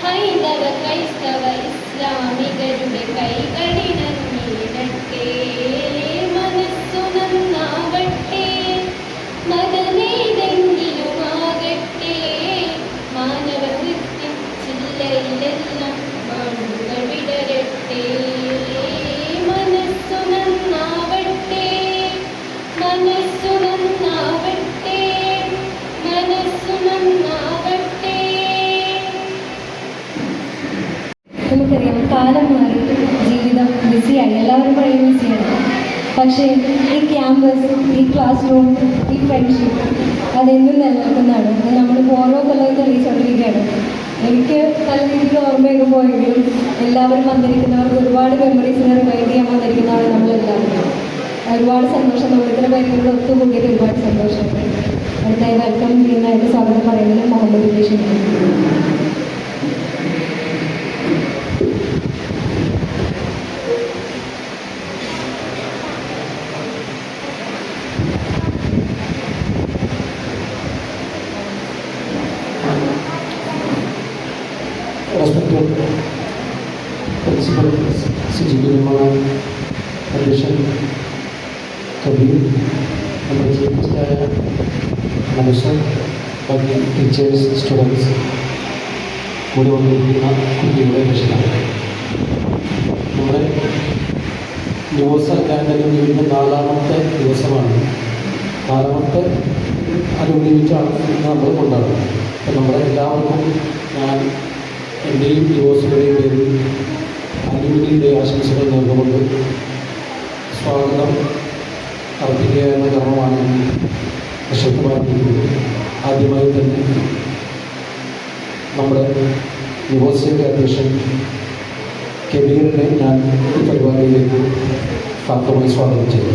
ഹൈന്ദവ ക്രൈസ്തവ ഇസ്ലാമികരുടെ കൈകളിണങ്ങിയിടട്ടെ. മനസ്സു നന്നാവട്ടെ, മതമേതെങ്കിലുമാകട്ടെ. മാനവകൃത്യം ചില്ലയിലെല്ലാം മാണുകൾ വിടരട്ടെ. മനസ്സു നന്നാവട്ടെ, മനസ്സു നന്നാവട്ടെ, മനസ്സു നന്നാവട്ടെ. നമുക്കറിയാം, കാലം മാറി, ജീവിതം ബിസിയായി, എല്ലാവരും പഴയ ബിസിയാണ്. പക്ഷേ ഈ ക്യാമ്പസ്, ഈ ക്ലാസ് റൂം, ഈ ഫ്രണ്ട്ഷിപ്പ് അതെന്നും നിലനിൽക്കുന്നതാണ്. അത് നമ്മളിപ്പോൾ ഓരോ കൊല്ലവും തെളിയിച്ചുകൊണ്ടിരിക്കുകയാണ്. എനിക്ക് നല്ല രീതിയിൽ ഓർമ്മയൊക്കെ പോയെങ്കിലും എല്ലാവരും വന്നിരിക്കുന്നവർക്ക് ഒരുപാട് മെമ്മറീസിനെ റിവൈൻഡ് ചെയ്യാൻ വന്നിരിക്കുന്നതാണ് നമ്മളെല്ലാവരും. ഒരുപാട് സന്തോഷം. നമ്മളിത്ര പേരുകളുടെ ഒത്തുകൂടിയത് ഒരുപാട് സന്തോഷമുണ്ട്. അടുത്തായി വെൽക്കം ചെയ്യുന്നതായിട്ട് സ്വാഗതം പറയുന്നത് മുഹമ്മദ് ഉദ്ദേശിക്കുന്നു. Respected Principal CGP Nimala, Addition Kabir, നമ്മുടെ ചീഫായ മനുഷ്യർ, ബാക്കി ടീച്ചേഴ്സ്, സ്റ്റുഡൻസ്, കൂടി വന്നിരിക്കുന്ന കുട്ടികളുടെ രക്ഷിതാക്കൾ, നമ്മുടെ ദിവസ കാൻഡലും ഇതിൻ്റെ 4ാമത്തെ ദിവസമാണ്. 4ാമത്തെ അനുഭവിച്ചാണ് ഇന്ന് നമ്മൾ കൊണ്ടാടുന്നത്. അപ്പോൾ നമ്മുടെ എല്ലാവർക്കും ഞാൻ എൻ്റെയും യുവസുകളുടെയും പേരിൽ അനുമതിയുടെ ആശംസകൾ നേർന്നുകൊണ്ട് സ്വാഗതം അർപ്പിക്കുക എന്ന കർമ്മമാണ് ശക്തമായിരിക്കുന്നത്. ആദ്യമായി തന്നെ നമ്മുടെ യുവസയുടെ അധ്യക്ഷൻ കബീറിനെ ഞാൻ ഈ പരിപാടിയിലേക്ക് കാർത്തമായി സ്വാഗതം ചെയ്തു.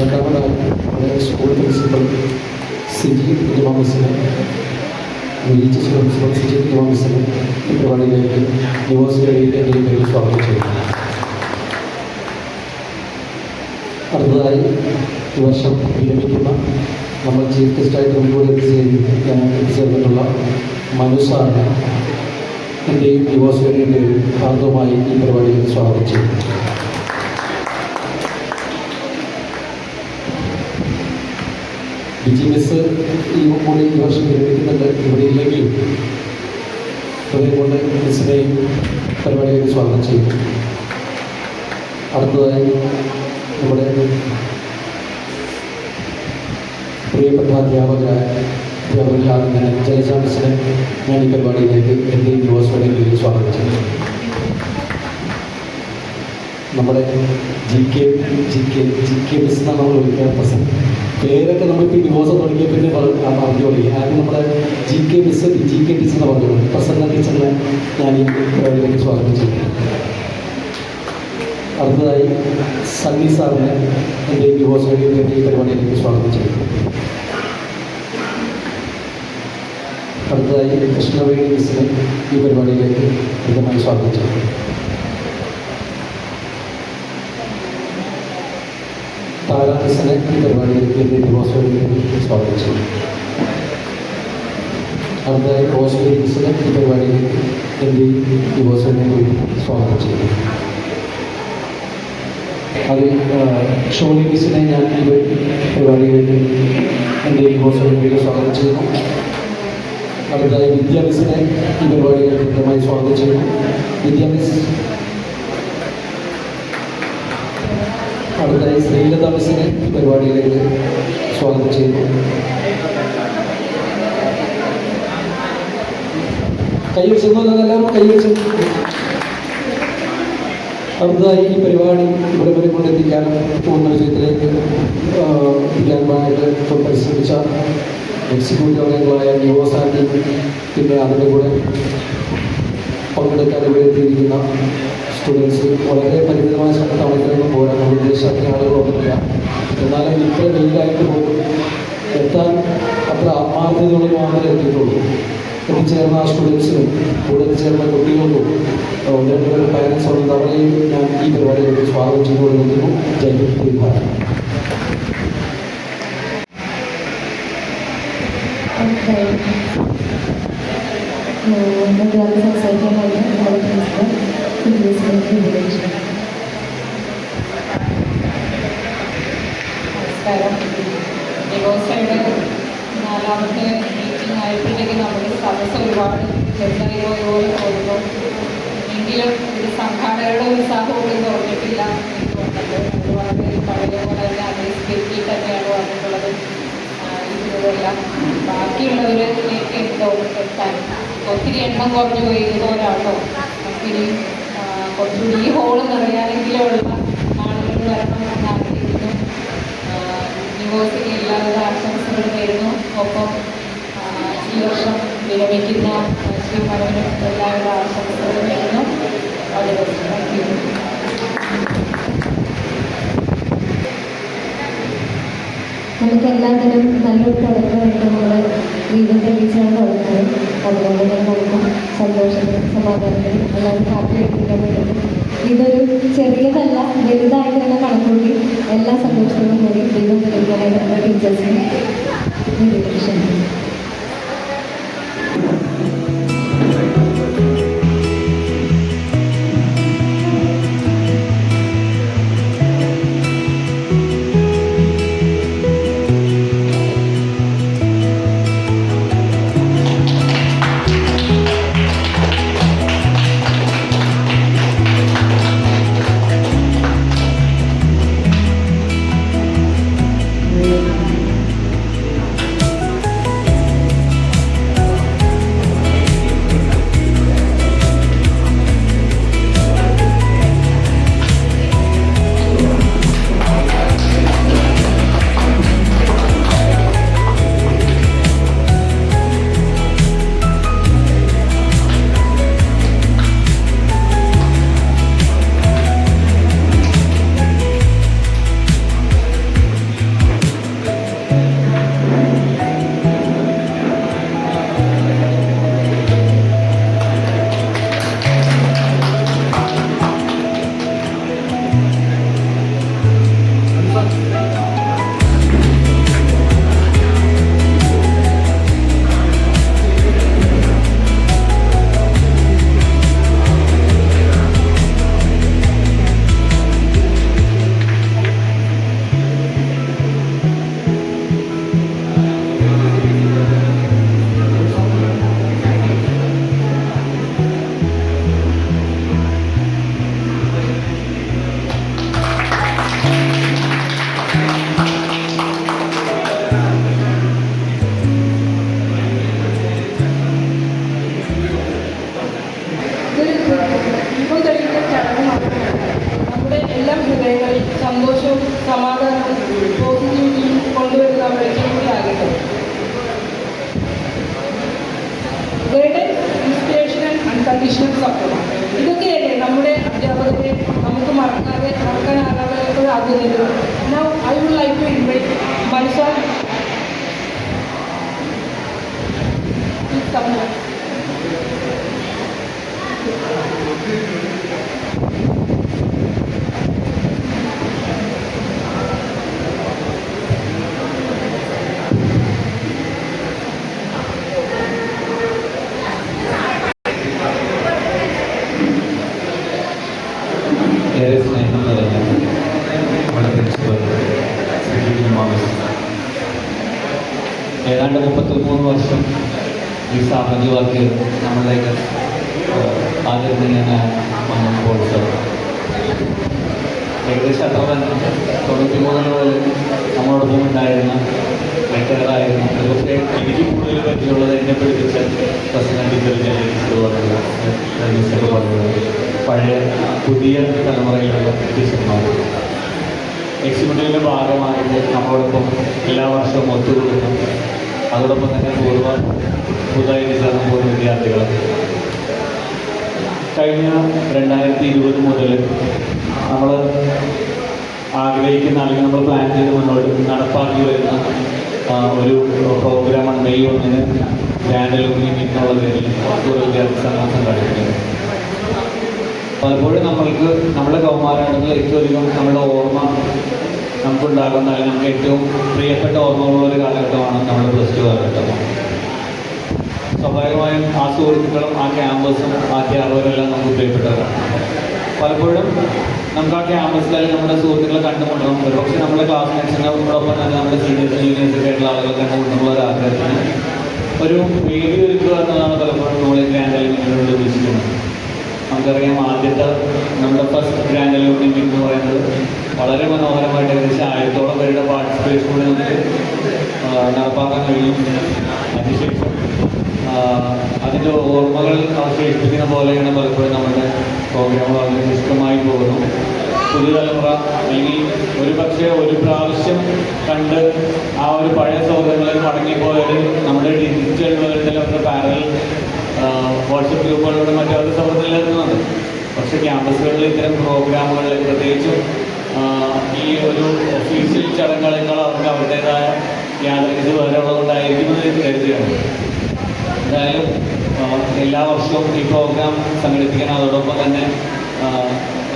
രണ്ടാമതായി നമ്മുടെ സ്കൂൾ പ്രിൻസിപ്പൽ സിജി ഇമാമിസിനെ, റിലീജിയസ് പ്രിൻസിപ്പൽ സിജി ഇമാമിസിനെ ഈ പരിപാടിയിലേക്ക് യുവസയുടെ എൻ്റെ പേരിൽ സ്വാഗതം ചെയ്തു. അടുത്തതായി ഈ വർഷം വിരമിക്കുന്ന നമ്മൾ ചീഫ് ഗസ്റ്റായിട്ട് മുൻകൂടി എത്തിച്ചേർന്നിട്ടുള്ള മനു സാറിനെ എൻ്റെയും യുവസയുടെയും പേരിൽ ഹാർദവുമായി ഈ പരിപാടിയിലേക്ക് സ്വാഗതം ചെയ്തു. ബിജി മിസ് ഈ കൂടി ഈ വർഷം വിരമിക്കുന്നുണ്ട്. ഇവിടെ ഇല്ലെങ്കിലും ഹൃദയം കൊണ്ട് മിസ്സിനെയും പരിപാടിയിലേക്ക് സ്വാഗതം ചെയ്തു. അടുത്തതായി നമ്മുടെ പ്രിയപ്പെട്ട അധ്യാപകരാകുന്ന ജലജ മിസ്സിനെ ഞാൻ ഈ പരിപാടിയിലേക്ക് എൻ്റെ യുവസുകളുടെ പേരിൽ സ്വാഗതം ചെയ്തു. നമ്മുടെ ജി കെ മിസ് എന്നാണ് നമ്മൾ വിളിക്കാൻ പ്രസന്റ്. പേരൊക്കെ നമ്മളിപ്പോൾ ഡിവോഴ്സ് തുടങ്ങിയ പിന്നെ പറഞ്ഞു തുടങ്ങി. ആദ്യം നമ്മുടെ ജി കെ മിസ് ടീച്ചർ എന്ന് പറഞ്ഞു. പ്രസന്ന ടീച്ചറിനെ ഞാൻ ഈ പരിപാടിയിലേക്ക് സ്വാഗതം ചെയ്തു. അടുത്തതായി സണ്ണി സാറിനെ എൻ്റെ യുവസുകളുടെ പേരിൽ ഈ പരിപാടിയിലേക്ക് സ്വാഗതം ചെയ്തു. അടുത്തതായി കൃഷ്ണവേണി മിസ്സിനെ ഈ പരിപാടിയിലേക്ക് കൃത്യമായി സ്വാഗതം ചെയ്തു. താര മിസ്സിനെ ഈ പരിപാടിയിലേക്ക് എൻ്റെ യുവസുകളുടെ സ്വാഗതം ചെയ്തു. അടുത്തതായി റോസ്മേരി മിസ്സിനെ ഈ പരിപാടിയിലേക്ക് എൻ്റെ യുവസുകളുടെ സ്വാഗതം ചെയ്തു. അത് ഷോണി മിസ്സിനെ ഞാൻ ഈ പരിപാടിയിലേക്ക് എൻ്റെ യുവസുകളുടെ സ്വാഗതം ചെയ്യുന്നു. അടുത്തതായി വിദ്യാ മിസ്സിനെ ഈ പരിപാടിയിലേക്ക് കൃത്യമായി സ്വാഗതം ചെയ്യുന്നു. വിദ്യാ മിസ്. അടുത്തതായി ശ്രീലത മിസ്സിനെ ഈ പരിപാടിയിലേക്ക് സ്വാഗതം ചെയ്യുന്നു. കൈവച്ചൊന്നുമല്ല, എല്ലാവരും കൈവച്ചു. അടുത്തതായി ഈ പരിപാടി ഇവിടെ വരെ കൊണ്ടെത്തിക്കാൻ പൂർണ്ണ വിജയത്തിലേക്ക് എത്തിക്കാനായിട്ട് പരിശ്രമിച്ച എക്സിക്യൂട്ടീവ് അംഗങ്ങളായ യുവസാന്റി, പിന്നെ അതിൻ്റെ കൂടെ പങ്കെടുക്കാൻ ഇവിടെ എത്തിയിരിക്കുന്ന സ്റ്റുഡൻസ്, വളരെ പരിമിതമായ തവണക്കിലൊന്നും പോരാ. നമ്മൾ ഉദ്ദേശിച്ച ആളുകളൊന്നുമില്ല. എന്നാലും ഇത്ര വെയിലായിട്ട് പോലും എത്താൻ അത്ര ആത്മാർത്ഥതയോടെ മാത്രമേ എത്തിയിട്ടുള്ളൂ. എത്തിച്ചേർന്ന ആ സ്റ്റുഡൻസിനും കൂടെ എത്തിച്ചേർന്ന കുട്ടികൾക്കും ഒന്ന് രണ്ട് പേരുടെ പാരൻസ് ഉള്ളത്, അവരെയും ഞാൻ ഈ പരിപാടിയിലേക്ക് സ്വാഗതം ചെയ്തുകൊണ്ടിരിക്കുന്നു. ജയ് ഹിന്ദ്, ഭാരത്. മറ്റൊരാൾ സംസാരിക്കാനായിട്ട് നമ്മുടെ പ്രിൻസിപ്പൽ CBSE വിദ്യാഭ്യാസം. നമസ്കാരം. ഡിവോഴ്സയുടെ 4ാമത്തെ മീറ്റിംഗ് ആയപ്പോഴത്തേക്ക് നമ്മുടെ സദസ്സ് ഒരുപാട് ചെറുതായി പോലെ തോന്നുന്നു. എങ്കിലും ഇത് സംഘാടകരുടെ ഉത്സാഹമൊന്നും കുറഞ്ഞിട്ടില്ല എനിക്ക് തോന്നുന്നത്. ഒരുപാട് പഴയ പോലെ തന്നെ അതേ സ്പിരിറ്റിൽ തന്നെയാണ് വന്നിട്ടുള്ളത്. ഇതുമെല്ലാം ബാക്കിയുള്ളവരിലേക്ക് എത്താൻ ഒത്തിരി എണ്ണം കുറഞ്ഞു പോയി ഇതുപോലാണോ. ഒത്തിരി കുറച്ചുകൂടി ഈ ഹോള് നിറയാനെങ്കിലുള്ള ആളുകൾ വരണം എന്ന് ആഗ്രഹിക്കുന്നു. ഡിവോഴ്സിന് എല്ലാവിധ ആശംസകൾ നേരുന്നു. ഒപ്പം ഈ വർഷം വിരമിക്കുന്ന ശ്രീ മനോഹരൻ എല്ലാവിധ ആശംസകൾ നേരുന്നു. വളരെ താങ്ക് യു. നമുക്ക് എല്ലാത്തിനും നല്ലൊരു തുടക്കമായിട്ട് നമ്മൾ ദീപം തെളിയിച്ചാണ് തുടങ്ങുന്നത്. അതുകൊണ്ട് തന്നെ നമുക്ക് സന്തോഷത്തിനും സമാധാനത്തിനും എല്ലാവരും ഹാപ്പി ആയിട്ടിരിക്കാൻ പറ്റും. ഇതൊരു ചെറിയതല്ല, വലുതായിട്ട് തന്നെ കണക്കൂട്ടി എല്ലാ സന്തോഷത്തോടും കൂടി ദീപം തെളിയിക്കാനായിട്ട് നമ്മുടെ ടീച്ചേഴ്സിന് ക്ഷണിക്കുന്നു. ദീപം തെളിയിക്കുന്ന ചടങ്ങ് മാത്രമല്ല, നമ്മുടെ എല്ലാ ഹൃദയങ്ങളിൽ സന്തോഷവും സമാധാനവും പോസിറ്റിവിറ്റിയും കൊണ്ടുവരുന്ന വെളിച്ചം കൂടി ആകട്ടെ. Guidance, inspiration and unconditional support, ഇതൊക്കെയല്ലേ നമ്മുടെ അധ്യാപകരെ നമുക്ക് മറക്കാനാകാത്തതാകുന്നത്. Now I would like to invite Manzar സമൂഹം. ഏറെ സ്നേഹം നിറഞ്ഞ നമ്മുടെ പ്രിൻസിപ്പൽ ഏതാണ്ട് 33 വർഷം ഈ സാമൂഹ്യവാക്ക് നമ്മളിലേക്ക് ആദരണീയനായ വന്നപ്പോൾ ഏകദേശം അത്ര തന്നെ 93 മുതൽ നമ്മളോടൊപ്പം ഉണ്ടായിരുന്ന റിട്ടയറായിരുന്നു. പക്ഷേ എനിക്ക് കൂടുതൽ പറ്റിയുള്ളത് എന്നെ പഠിപ്പിച്ച പ്രസിഡന്റ് ടീച്ചർ പറഞ്ഞത് പഴയ പുതിയ തലമുറയിലുള്ള ടീച്ചർമാർ എക്സിക്യൂട്ടീവിൻ്റെ ഭാഗമായിട്ട് നമ്മളോടൊപ്പം എല്ലാ വർഷവും ഒത്തുകൂടുന്നു. അതോടൊപ്പം തന്നെ പുതുതായിട്ട് ചേർന്ന പൂർവ്വ വിദ്യാർത്ഥികൾ കഴിഞ്ഞ 2020 മുതൽ നമ്മൾ ആഗ്രഹിക്കുന്ന അല്ലെങ്കിൽ നമ്മൾ പ്ലാൻ ചെയ്ത് മുന്നോട്ട് നടപ്പാക്കി വരുന്ന ഒരു പ്രോഗ്രാമാണ് മെയ് 1-ന് ലാൻഡലൂമിനി മീറ്റ് എന്നുള്ള പേരിൽ പൂർവ്വ വിദ്യാർത്ഥി സംഘം സംഘടിപ്പിക്കുന്നത്. പലപ്പോഴും നമ്മൾക്ക് നമ്മുടെ കൗമാരങ്ങളിൽ ഏറ്റവും അധികം നമ്മുടെ ഓർമ്മ നമുക്കുണ്ടാകുന്ന അല്ലെങ്കിൽ നമുക്ക് ഏറ്റവും പ്രിയപ്പെട്ട ഓർമ്മകളുള്ള ഒരു കാലഘട്ടമാണ് നമ്മുടെ +2 കാലഘട്ടം. സ്വാഭാവികമായും ആ സുഹൃത്തുക്കളും ആ ക്യാമ്പസും ആ അധ്യാപകരെല്ലാം നമുക്ക് പ്രിയപ്പെട്ടവരാണ്. പലപ്പോഴും നമുക്ക് ആ ക്യാമ്പസിൽ അല്ലെങ്കിൽ നമ്മുടെ സുഹൃത്തുക്കളെ കണ്ടുമുട്ടണം, ഒരുപക്ഷെ നമ്മുടെ ക്ലാസ്മേറ്റ്സിനോടൊപ്പം തന്നെ നമ്മുടെ സീനിയേഴ്സ് ജൂനിയേഴ്സൊക്കെ ആയിട്ടുള്ള ആളുകളെ കണ്ടുമുട്ടുന്നുള്ള ഒരു ആഗ്രഹത്തിന് ഒരു വേദി ഒരുക്കുക എന്നതാണ് പലപ്പോഴും നമ്മൾ ഈ ഗ്രാൻഡ് അലുമിനിയോട് ഉദ്ദേശിക്കുന്നത്. നമുക്കറിയാം, ആദ്യത്തെ നമ്മുടെ ഫസ്റ്റ് ഗ്രാൻഡ് അലുമിനിയം എന്ന് പറയുന്നത് വളരെ മനോഹരമായിട്ട് ഏകദേശം 1000ഓളം പേരുടെ പാർട്ടിസിപ്പേഷനോടെ നമുക്ക് നടപ്പാക്കാൻ കഴിയും. അതിനുശേഷം അതിൻ്റെ ഓർമ്മകൾ അവശേഷിപ്പിക്കുന്ന പോലെയാണ് പലപ്പോഴും നമ്മുടെ പ്രോഗ്രാമുകൾ വളരെ ഇഷ്ടമായി പോകുന്നു. പുതിയ തലമുറ അല്ലെങ്കിൽ ഒരു പ്രാവശ്യം കണ്ട് ആ ഒരു പഴയ സൗഹൃദങ്ങളിൽ മടങ്ങിപ്പോയത് നമ്മുടെ ഡിജിറ്റൽ വേൾഡിൽ അവരുടെ പാരലൽ വാട്സപ്പ് ഗ്രൂപ്പുകളിലൂടെ മറ്റവരുടെ സൗഹൃദം നിലനിർത്തുന്നുണ്ട്. പക്ഷേ ക്യാമ്പസുകളിൽ ഇത്തരം പ്രോഗ്രാമുകളിൽ പ്രത്യേകിച്ചും ഈ ഒരു ഒഫീഷ്യൽ ചടങ്ങുകളേക്കാൾ അവർക്ക് അവരുടേതായ യാതൊരു വേറെ ഉള്ളതുകൊണ്ടായിരിക്കുമെന്ന് കരുതുകയാണ്. എന്തായാലും എല്ലാ വർഷവും ഈ പ്രോഗ്രാം സംഘടിപ്പിക്കാൻ, അതോടൊപ്പം തന്നെ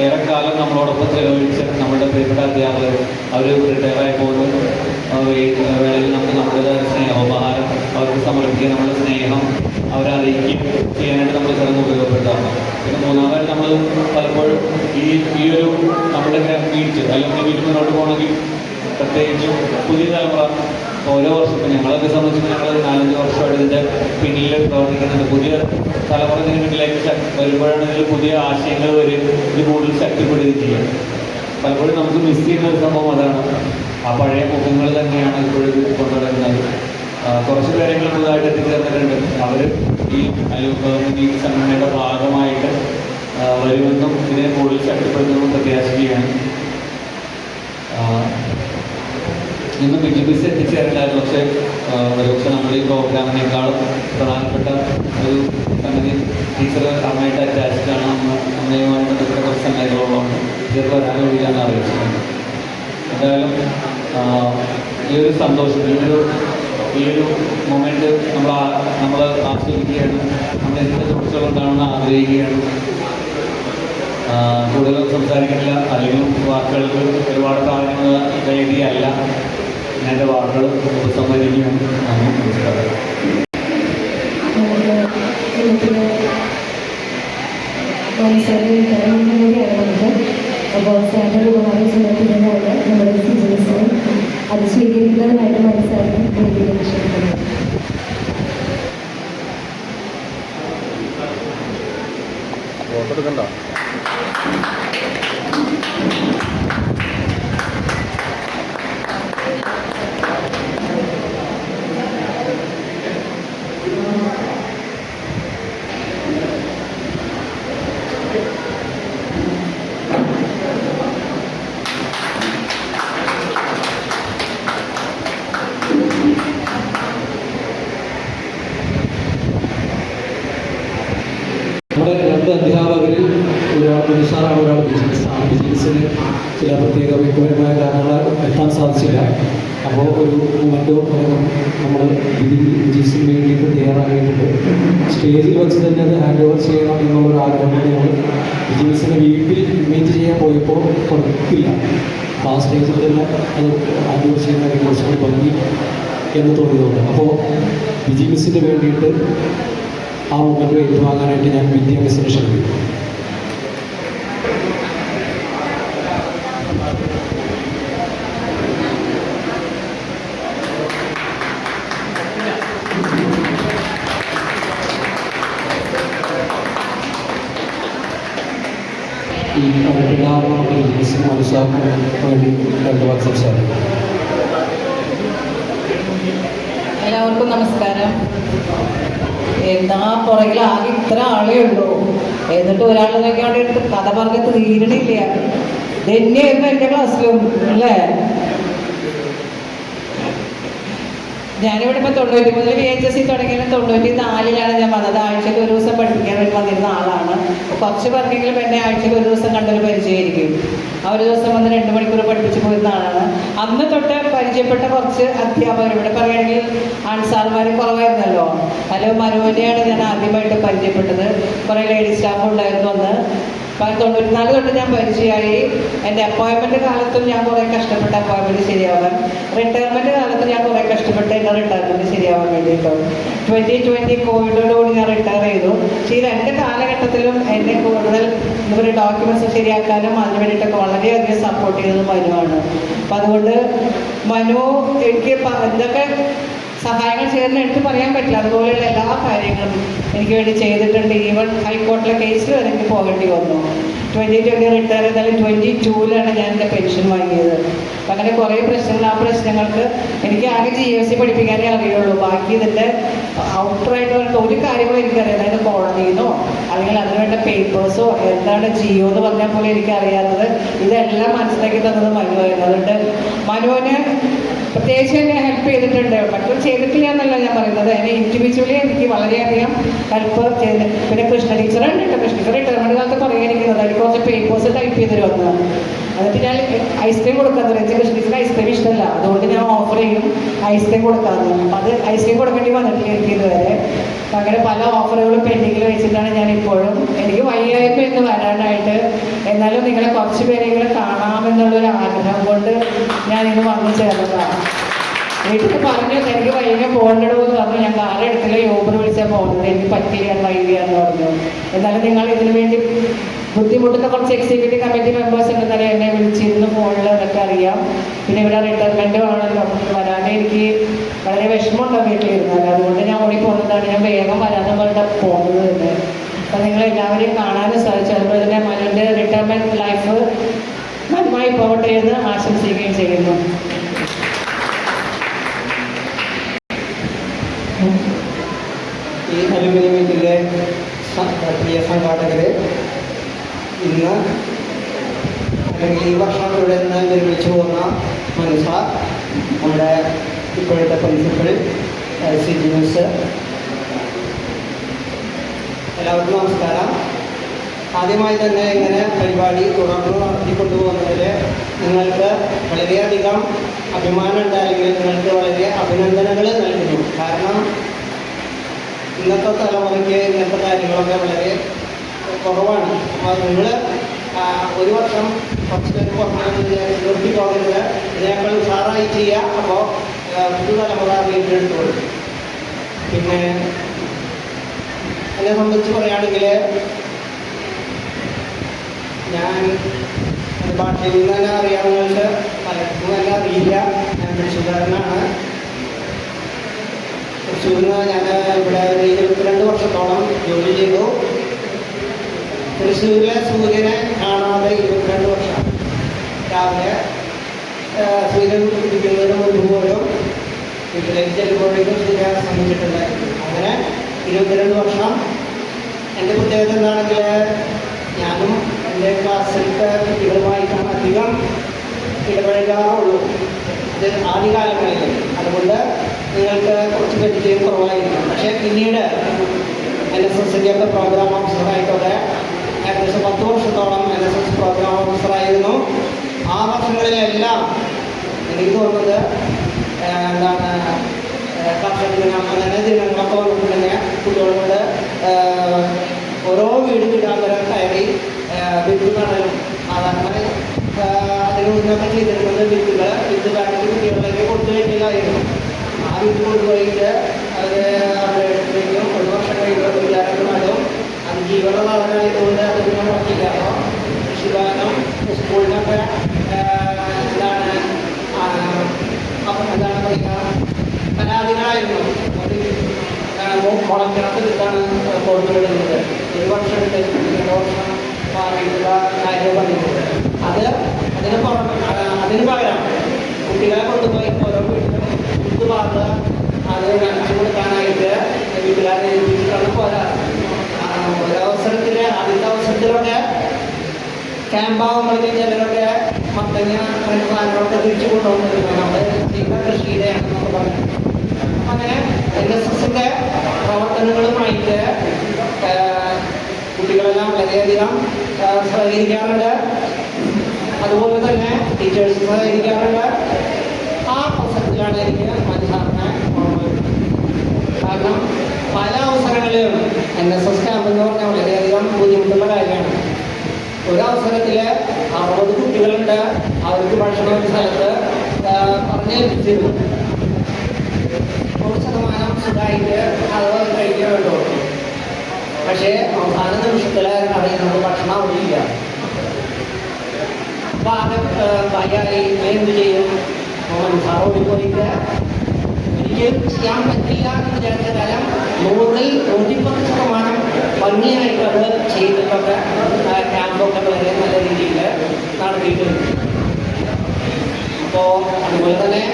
ഏറെക്കാലം നമ്മളോടൊപ്പം ചെലവഴിച്ച് നമ്മുടെ പ്രിയപ്പെട്ട അധ്യാപകർ അവർ റിട്ടയറായി പോകുന്ന വേളയിൽ നമുക്ക് നമ്മുടേതായ സ്നേഹോപഹാരം അവർക്ക് സമർപ്പിക്കുക, നമ്മുടെ സ്നേഹം അവരെ അറിയിക്കുകയും ചെയ്യാനായിട്ട് നമ്മൾ ചടങ്ങ് ഉപയോഗപ്പെടുത്താറുണ്ട്. പിന്നെ മൂന്നാമതായിട്ട് നമ്മൾ പലപ്പോഴും ഈ ഒരു നമ്മുടെ മീറ്റ് അല്ലെങ്കിൽ മീറ്റ് മുന്നോട്ട് പോകണമെങ്കിൽ പ്രത്യേകിച്ചും പുതിയ തലമുറ ഓരോ വർഷം ഇപ്പം ഞങ്ങളൊക്കെ സംബന്ധിച്ച് ഞങ്ങൾ 4-5 വർഷമായിട്ട് ഇതിൻ്റെ പിന്നിൽ പ്രവർത്തിക്കുന്നുണ്ട്. പുതിയ തലമുറ ഇതിന് പിന്നിലേക്ക് വരുമ്പോഴാണ് ഇതിൽ പുതിയ ആശയങ്ങൾ വരും, ഇത് കൂടുതൽ ശക്തിപ്പെടുകയും ചെയ്യും. പലപ്പോഴും നമുക്ക് മിസ് ചെയ്യുന്ന ഒരു സംഭവം അതാണ്, ആ പഴയ മുഖങ്ങൾ തന്നെയാണ് ഇപ്പോഴും ഇത് കൊണ്ടുവരുന്നത്. കുറച്ച് പേരെങ്കിലും പുതുതായിട്ട് എത്തിച്ചേർന്നിട്ടുണ്ട്. അവർ ഈ സംഘടനയുടെ ഭാഗമായിട്ട് വരുമെന്നും ഇതിനെ കൂടുതൽ ശക്തിപ്പെടുത്തുമെന്നും പ്രത്യാശിക്കുകയാണ്. ഇന്ന് BGPC എത്തിച്ചേരണ്ടായിരുന്നു. പക്ഷേ നമ്മുടെ ഈ പ്രോഗ്രാമിനേക്കാളും പ്രധാനപ്പെട്ട ഒരു സംഗതി ടീച്ചർ അമ്മയായിട്ട് അറ്റാച്ച്ഡാണ്. അമ്മയുമായി ബന്ധപ്പെട്ട കുറച്ച് സംഗതികളുള്ളതുകൊണ്ട് ടീച്ചർ വരാൻ വഴിയിലാണ് അറിയിച്ചിട്ടുണ്ട്. എന്തായാലും ഈ ഒരു സന്തോഷം, ഈ ഒരു മൊമെൻറ്റ് നമ്മൾ ആസ്വദിക്കുകയാണ്. നമ്മൾ എന്തിനെ കുറിച്ചുകൊണ്ടാണെന്ന് ആഗ്രഹിക്കുകയാണ്. കൂടുതൽ സംസാരിക്കുന്നില്ല, അല്ലെങ്കിൽ വാക്കുകൾക്ക് ഒരുപാട് കാര്യങ്ങൾ വേദിയല്ല. എൻ്റെ വാക്കുകൾ ഉപസംഹരിക്കുകയാണ്. നമസ്കാരം. അപ്പോൾ സാറിൻ്റെ ഉപഹാരം സമർപ്പിക്കുന്നതാണ് നമ്മുടെ സീനിയേഴ്സിന് അത് സ്വീകരിക്കുന്നതിനായിട്ട് മനസ്സിലാക്കി ക്ഷണിക്കുന്നത്. എടുക്കണ്ട. നമ്മുടെ 2 അധ്യാപകരിൽ ഒരാൾ നിസാറാണ്, ഒരാൾ ബിജിനസ്സാണ്. ബിജിനസ്സിന് ചില പ്രത്യേക വ്യക്തിപരമായ കാരണങ്ങളാൽ എത്താൻ സാധിച്ചില്ല. അപ്പോൾ ഒരു മൊമെൻറ്റോ നമ്മൾ ബിജിനസ്സിന് വേണ്ടിയിട്ട് തയ്യാറാക്കിയിട്ടുണ്ട്. സ്റ്റേജിൽ വെച്ച് തന്നെ അത് ഹാൻഡ് ഓവർ ചെയ്യണം എന്നുള്ളൊരു ആഗ്രഹം ഞങ്ങൾ ബിജിനസ്സിനെ വീട്ടിൽ മീറ്റ് ചെയ്യാൻ പോയപ്പോൾ കൊടുക്കില്ല. അപ്പോൾ ആ സ്റ്റേജിൽ തന്നെ അത് ഹാൻഡ് ഓവർ ചെയ്യുന്നതിനെ കുറച്ചുകൂടി ഭംഗി എന്ന് തോന്നിയതുകൊണ്ട് അപ്പോൾ ബിജിനസ്സിന് വേണ്ടിയിട്ട് ആ മൊമെൻറ്റ് ഏറ്റുവാങ്ങാനായിട്ട് ഞാൻ വിദ്യാഭ്യാസത്തിന് ശ്രമിക്കും. ഈ എല്ലാവരും ബിസിനസ്സിന് മനസ്സിലാക്കാൻ വേണ്ടി 2 വാക്ക് സംസാരിക്കും. എല്ലാവർക്കും നമസ്കാരം. എന്താ പുറകിൽ ആകെ ഇത്ര ആളേ ഉള്ളൂ, എന്നിട്ട് ഒരാളിനൊക്കെ അവിടെ എടുത്ത് കഥ പറഞ്ഞ് തീരണില്ല. തന്നെയായിരുന്നു എൻ്റെ ക്ലാസ്സിലും അല്ലേ. ഞാനിവിടെ ഇപ്പോൾ 90 മുതൽ VHSC തുടങ്ങിയത് 94-ലാണ് ഞാൻ വന്നത്. ആഴ്ചയ്ക്ക് ഒരു ദിവസം പഠിപ്പിക്കാൻ വേണ്ടി വന്നിരുന്ന ആളാണ്. കുറച്ച് പറഞ്ഞെങ്കിലും എന്നെ ആഴ്ചയ്ക്ക് ഒരു ദിവസം കണ്ടൊരു പരിചയമായിരിക്കും. ആ ഒരു ദിവസം വന്ന് 2 മണിക്കൂർ പഠിപ്പിച്ച് പോയിരുന്ന ആളാണ്. അന്ന് തൊട്ട് പരിചയപ്പെട്ട കുറച്ച് അധ്യാപകർ, ഇവിടെ പറയുകയാണെങ്കിൽ ആൺസാർമാർ കുറവായിരുന്നല്ലോ. അതിൽ മനുവിനെയാണ് ഞാൻ ആദ്യമായിട്ട് പരിചയപ്പെട്ടത്. കുറേ ലേഡീസ് സ്റ്റാഫ് ഉണ്ടായിരുന്നു അന്ന്. അപ്പം 94 തൊട്ട് ഞാൻ പരിചയമായി. എൻ്റെ അപ്പോയിൻമെൻറ്റ് കാലത്തും ഞാൻ കുറേ കഷ്ടപ്പെട്ട അപ്പോയിൻമെൻറ്റ് ശരിയാവാൻ, റിട്ടയർമെൻറ്റ് കാലത്ത് ഞാൻ കുറേ കഷ്ടപ്പെട്ട് എൻ്റെ റിട്ടയർമെൻറ്റ് ശരിയാവാൻ വേണ്ടിയിട്ടോ. 2020 കോവിഡോടുകൂടി ഞാൻ റിട്ടയർ ചെയ്തു. പക്ഷേ ഈ 2 കാലഘട്ടത്തിലും എന്നെ കൂടുതൽ ഇവരുടെ ഡോക്യുമെൻറ്റ്സ് ശരിയാക്കാനും അതിന് വേണ്ടിയിട്ടൊക്കെ വളരെയധികം സപ്പോർട്ട് ചെയ്തത് മനുവാണ്. അപ്പം അതുകൊണ്ട് മനു എനിക്ക് എന്തൊക്കെ സഹായങ്ങൾ ചെയ്യുന്നതിന് എടുത്ത് പറയാൻ പറ്റില്ല. അതുപോലെയുള്ള എല്ലാ കാര്യങ്ങളും എനിക്ക് വേണ്ടി ചെയ്തിട്ടുണ്ട്. ഈവൻ ഹൈക്കോടതിയിലെ കേസിൽ വരെ എനിക്ക് പോകേണ്ടി വന്നു. 2020 റിട്ടയർ ചെയ്താലും 22-ലാണ് ഞാൻ എൻ്റെ പെൻഷൻ വാങ്ങിയത്. അപ്പം അങ്ങനെ കുറേ പ്രശ്നങ്ങൾ, ആ പ്രശ്നങ്ങൾക്ക് എനിക്ക് ആകെ GST പഠിപ്പിക്കാനേ അറിയുള്ളൂ. ബാക്കി ഇതിൻ്റെ ഔട്ടറായിട്ട് പറഞ്ഞിട്ട് ഒരു കാര്യങ്ങളും എനിക്കറിയാം. അതായത് കോടതിയിൽ നിന്നോ അല്ലെങ്കിൽ അതിനുവേണ്ട പേപ്പേഴ്സോ എന്താണ് ജിയോ എന്ന് പറഞ്ഞാൽ പോലും എനിക്കറിയാത്തത്. ഇതെല്ലാം മനസ്സിലാക്കി തന്നത് മനുവായിരുന്നു. അതുകൊണ്ട് മനുവിന് പ്രത്യേകിച്ച് എന്നെ ഹെൽപ്പ് ചെയ്തിട്ടുണ്ട്. മറ്റൊരു ചെയ്തിട്ടില്ല എന്നല്ല ഞാൻ പറയുന്നത്, എന്നെ ഇൻഡിവിജ്വലി എനിക്ക് വളരെയധികം ഹെൽപ്പ് ചെയ്ത്. പിന്നെ കൃഷ്ണ ടീച്ചറുണ്ട് കേട്ടോ. കൃഷ്ണ ടീച്ചർ റിട്ടയർമെൻറ്റ് കാലത്ത് പറയാനിരിക്കുന്നത് എനിക്ക് കുറച്ച് പേപ്പേഴ്സ് ടൈപ്പ് ചെയ്ത് തരുമെന്ന്. എന്നിട്ട് ഞാൻ ഐസ്ക്രീം കൊടുക്കാമെന്ന് പറയും. കൃഷ്ണ ടീച്ചറിന് ഐസ്ക്രീം ഇഷ്ടമല്ല, അതുകൊണ്ട് ഞാൻ ഓഫർ ചെയ്യും ഐസ്ക്രീം കൊടുക്കാമെന്ന്. അപ്പം അത് ഐസ്ക്രീം കൊടുക്കേണ്ടി വന്നിട്ടില്ല എനിക്ക് ഇതുവരെ. അപ്പം അങ്ങനെ പല ഓഫറുകളും പെൻഡിങ്ങിൽ വെച്ചിട്ടാണ് ഞാൻ ഇപ്പോഴും. എനിക്ക് വയ്യായ്മ എന്ന് വരാനായിട്ട്, എന്നാലും നിങ്ങളെ കുറച്ച് പേരെങ്കിലും കാണാമെന്നുള്ളൊരു ആഗ്രഹം കൊണ്ട് ഞാൻ ഇന്ന് വന്നു ചേർന്നതാണ്. വീട്ടിൽ പറഞ്ഞു എനിക്ക് വൈകി പോകണ്ടോ എന്ന് പറഞ്ഞു. ഞാൻ കാറ് എടുത്തില്ല, യൂബർ വിളിച്ചാൽ പോകുന്നത്. എനിക്ക് പറ്റില്ല, വൈകിയ എന്ന് പറഞ്ഞു. എന്നാലും നിങ്ങൾ ഇതിനു വേണ്ടി ബുദ്ധിമുട്ടുന്ന കുറച്ച് എക്സിക്യൂട്ടീവ് കമ്മിറ്റി മെമ്പേഴ്സ് ഉണ്ടെന്നാലും എന്നെ വിളിച്ചിരുന്നു ഫോണിൽ, അതൊക്കെ അറിയാം. പിന്നെ ഇവിടെ റിട്ടയർമെൻറ്റ് ആണല്ലോ, വരാതെ എനിക്ക് വളരെ വിഷമമുണ്ടോ വീട്ടിലിരുന്നാൽ. അതുകൊണ്ട് ഞാൻ ഓടി പോകുന്നതാണ്. ഞാൻ വേഗം വരാമെന്ന് പറഞ്ഞിട്ട് പോകുന്നത് തന്നെ. അപ്പം നിങ്ങളെല്ലാവരെയും കാണാനും സാധിച്ചു. അതുപോലെ തന്നെ മനുവിൻ്റെ റിട്ടയർമെൻറ്റ് ലൈഫ് നന്നായി പോകട്ടെ എന്ന് ആശംസിക്കുകയും ചെയ്യുന്നു. ഈ അലുമിനിയം മീറ്റിലെ പ്രിയ സംഘാടകരെ, ഇന്ന് അല്ലെങ്കിൽ ഈ വർഷം ഇവിടെ നിന്ന് നിർമ്മിച്ചു പോകുന്ന മനു സാർ, നമ്മുടെ ഇപ്പോഴത്തെ പ്രിൻസിപ്പൽ CG മിസ്, എല്ലാവർക്കും നമസ്കാരം. ആദ്യമായി തന്നെ ഇങ്ങനെ പരിപാടി തുടർന്ന് നടത്തിക്കൊണ്ടുപോകുന്നതിൽ നിങ്ങൾക്ക് വളരെയധികം അഭിമാനമുണ്ട്, അല്ലെങ്കിൽ നിങ്ങൾക്ക് വളരെ അഭിനന്ദനങ്ങൾ നൽകുന്നു. കാരണം ഇന്നത്തെ തലമുറയ്ക്ക് ഇങ്ങനത്തെ കാര്യങ്ങളൊക്കെ വളരെ കുറവാണ്. അപ്പോൾ നിങ്ങൾ ഒരു വർഷം കുറച്ച് നിർത്തി പോകരുത്, ഇതിനേക്കാൾ ഉഷാറായി ചെയ്യുക. അപ്പോൾ പുതുതലമുറ വീണ്ടെടുത്തോളൂ. പിന്നെ എന്നെ സംബന്ധിച്ച് പറയുകയാണെങ്കിൽ, ഞാൻ ഭാഷയിൽ നിന്ന് തന്നെ അറിയാവുന്നതുകൊണ്ട് പലർക്കും തന്നെ അറിയില്ല. ഞാൻ തൃശ്ശൂർക്കാരനാണ്. തൃശ്ശൂരിൽ നിന്ന് ഞാൻ ഇവിടെ 22 വർഷത്തോളം ജോലി ചെയ്തു. തൃശ്ശൂരിലെ സൂര്യനെ കാണാതെ 22 വർഷം. രാവിലെ സൂര്യൻ ഉദിക്കുന്നതിന് മുൻപ് പോലും വീട്ടിലേക്ക് ചെല്ലുമ്പോഴേക്കും സൂര്യൻ ശ്രമിച്ചിട്ടുണ്ടായിരുന്നു. അങ്ങനെ 22 വർഷം. എൻ്റെ പ്രത്യേകത എന്താണെങ്കിൽ, ഞാനും എൻ്റെ ക്ലാസ്സിലത്തെ കുട്ടികളുമായിട്ടാണ് അധികം ഇടപഴകാറുള്ളൂ. അത് ആദ്യകാലങ്ങളിൽ. അതുകൊണ്ട് നിങ്ങൾക്ക് കുറച്ച് പരിചയം കുറവായിരിക്കും. പക്ഷേ പിന്നീട് NSSൻ്റെ ഒക്കെ പ്രോഗ്രാം ഓഫീസറായിട്ടൊക്കെ ഏകദേശം 10 വർഷത്തോളം NSS പ്രോഗ്രാം ഓഫീസറായിരുന്നു. ആ വർഷങ്ങളിലെല്ലാം എനിക്ക് തോന്നുന്നത് എന്താണ് കർഷക ദിനം, അങ്ങനെ ദിനങ്ങളൊക്കെ വന്നിട്ടുണ്ടെങ്കിൽ കുട്ടികളോട് ഓരോ വീട് വീടാന്തരം കയറി വിത്ത് നടലും സാധാരണ അതിന് മുന്നൊക്കെ ചെയ്തിരുന്നത് വിത്ത് കാണിച്ച് കുട്ടികളിലേക്ക് കൊടുത്തു കഴിഞ്ഞായിരുന്നു. ആ വിത്ത് കൊണ്ടുപോയിട്ട് അത് അവരുടെ അടുത്തേക്കും 1 വർഷം കഴിയുമ്പോൾ വിദ്യാലയം നടും. അത് ജീവനുള്ള സാധനമായതുകൊണ്ട് അത് പിന്നെ നോക്കില്ല. അപ്പോൾ കൃഷിഭവനം സ്കൂളിനൊക്കെ എന്താണ് പറയുക, പരാതികളായിരുന്നു. അത് മുളക്കിടത്ത് വിത്താണ് കൊടുത്തുവിടുന്നത്. 1 വർഷം എടുത്ത് 2 വർഷം മാറിയിട്ടുള്ള കാര്യം പറഞ്ഞിട്ടുണ്ട്. അതിന് പകരം കുട്ടികളെ കൊണ്ടുപോയി ഓരോ വീട്ടിലും വിത്ത് പാർന്ന് അത് നനച്ചു കൊടുക്കാനായിട്ട് വീട്ടുകാരെ ഏൽപ്പിച്ചിട്ടാണ് പോരാറ്. ഒരവസരത്തിൽ ആദ്യത്തെ അവസരത്തിലൊക്കെ ക്യാമ്പാകുമ്പോഴേക്കും ചിലരൊക്കെ മത്തങ്ങ സാധനങ്ങളൊക്കെ തിരിച്ചു കൊണ്ടുവന്നിരുന്നു. നമ്മൾ ചെയ്യുന്ന കൃഷിയുടെയാണെന്നൊക്കെ പറഞ്ഞു. അങ്ങനെ NSSൻ്റെ പ്രവർത്തനങ്ങളുമായിട്ട് കുട്ടികളെല്ലാം വളരെയധികം സഹകരിക്കാറുണ്ട്. അതുപോലെ തന്നെ ടീച്ചേഴ്സ് സഹകരിക്കാറുണ്ട്. ആ അവസരത്തിലാണ് എനിക്ക് മനസ്സിലാക്കാൻ കാരണം പല അവസരങ്ങളിലും NSS ക്യാമ്പ് എന്ന് പറഞ്ഞാൽ വളരെയധികം ബുദ്ധിമുട്ടുള്ള കാര്യമാണ്. എന്ന ഒരു സ്ഥലത്ത് പറഞ്ഞേൽപ്പിച്ചിരുന്നു. 100% സുഖമായിട്ട് അത് കഴിക്കാൻ വേണ്ടുള്ളൂ. പക്ഷേ അവസാന നിമിഷത്തിൽ അറിയുന്നത് ഭക്ഷണം അവിടെ ഇല്ല. അപ്പോൾ ആകെ ഭയമായി എന്ത് ചെയ്യും? സാറ് ഓടിപ്പോയിട്ട് ഒരിക്കലും ചെയ്യാൻ പറ്റില്ല എന്ന് വിചാരിച്ച കാലം 100-ൽ 110% ഭംഗിയായിട്ട് അത് ചെയ്തിട്ടൊക്കെ ക്യാമ്പൊക്കെ വളരെ നല്ല രീതിയിൽ നടത്തിയിട്ടുണ്ട്. അപ്പോൾ അതുപോലെ തന്നെ